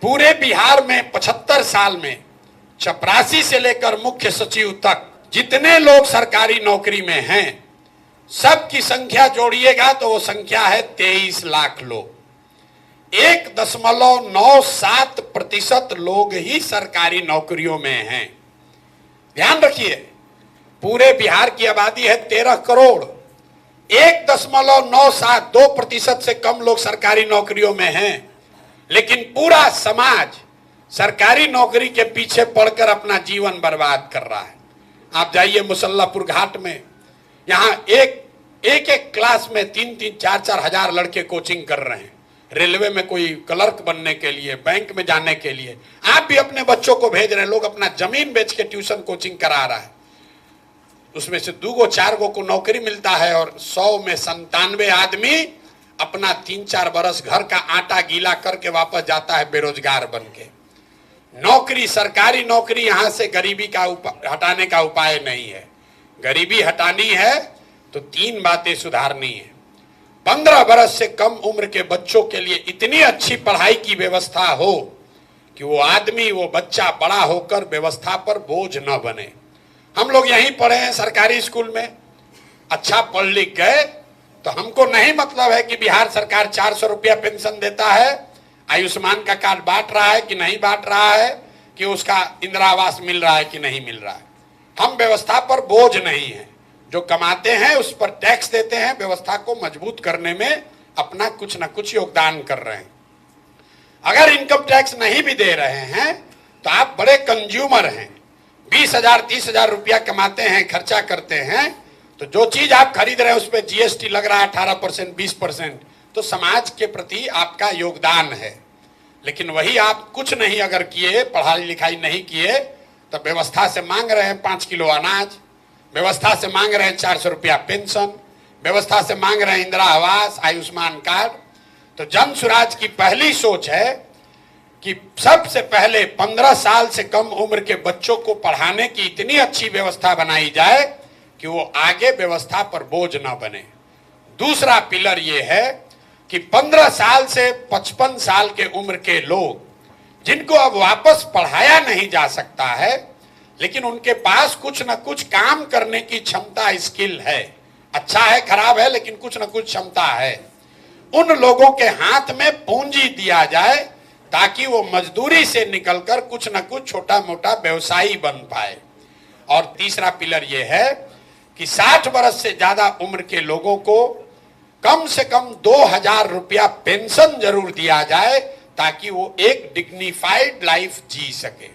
पूरे बिहार में 75 साल में चपरासी से लेकर मुख्य सचिव तक जितने लोग सरकारी नौकरी में हैं, सबकी संख्या जोड़िएगा तो वो संख्या है 23 लाख लोग। 1.97% लोग ही सरकारी नौकरियों में हैं। ध्यान रखिए, पूरे बिहार की आबादी है 13 करोड़। 1.972% से कम लोग सरकारी नौकरियों में हैं, लेकिन पूरा समाज सरकारी नौकरी के पीछे पड़कर अपना जीवन बर्बाद कर रहा है। आप जाइए मुसल्लापुर घाट में, यहाँ एक क्लास में 3-4 हजार लड़के कोचिंग कर रहे हैं। रेलवे में कोई क्लर्क बनने के लिए, बैंक में जाने के लिए। आप भी अपने बच्चों को भेज रहे हैं, लोग अपना जमीन बेच के ट्यूशन कोचिंग करा रहा है। उसमें से 2-4 को नौकरी मिलता है और 100 में 97 आदमी अपना 3-4 बरस घर का आटा गीला करके वापस जाता है बेरोजगार बन के। नौकरी, सरकारी नौकरी यहां से गरीबी का हटाने का उपाय नहीं है। गरीबी हटानी है तो 3 बातें सुधारनी है। 15 बरस से कम उम्र के बच्चों के लिए इतनी अच्छी पढ़ाई की व्यवस्था हो कि वो आदमी, वो बच्चा बड़ा होकर व्यवस्था पर बोझ न बने। हम लोग यहीं पढ़े हैं सरकारी स्कूल में, अच्छा पढ़ लिख गए, तो हमको नहीं मतलब है कि बिहार सरकार 400 रुपया पेंशन देता है, आयुष्मान का कार्ड बांट रहा है कि नहीं बांट रहा है, कि उसका इंदिरा आवास मिल रहा है कि नहीं मिल रहा है। हम व्यवस्था पर बोझ नहीं है, जो कमाते हैं उस पर टैक्स देते हैं, व्यवस्था को मजबूत करने में अपना कुछ न कुछ योगदान कर रहे हैं। अगर इनकम टैक्स नहीं भी दे रहे हैं तो आप बड़े कंज्यूमर हैं, 20,000-30,000 रुपया कमाते हैं, खर्चा करते हैं, तो जो चीज आप खरीद रहे हैं उस पर जीएसटी लग रहा है 18%, 20%, तो समाज के प्रति आपका योगदान है। लेकिन वही आप कुछ नहीं अगर किए, पढ़ाई लिखाई नहीं किए, तो व्यवस्था से मांग रहे हैं 5 किलो अनाज, व्यवस्था से मांग रहे हैं 400 रुपया पेंशन, व्यवस्था से मांग रहे हैं इंदिरा आवास, आयुष्मान कार्ड। तो जन स्वराज की पहली सोच है कि सबसे पहले 15 साल से कम उम्र के बच्चों को पढ़ाने की इतनी अच्छी व्यवस्था बनाई जाए कि वो आगे व्यवस्था पर बोझ न बने। दूसरा पिलर ये है कि 15 साल से 55 साल के उम्र के लोग जिनको अब वापस पढ़ाया नहीं जा सकता है, लेकिन उनके पास कुछ न कुछ काम करने की क्षमता, स्किल है, अच्छा है खराब है लेकिन कुछ न कुछ क्षमता है, उन लोगों के हाथ में पूंजी दिया जाए ताकि वो मजदूरी से निकलकर कुछ न कुछ छोटा मोटा व्यवसायी बन पाए। और तीसरा पिलर ये है कि 60 वर्ष से ज्यादा उम्र के लोगों को कम से कम 2,000 रुपया पेंशन जरूर दिया जाए ताकि वो एक डिग्निफाइड लाइफ जी सके।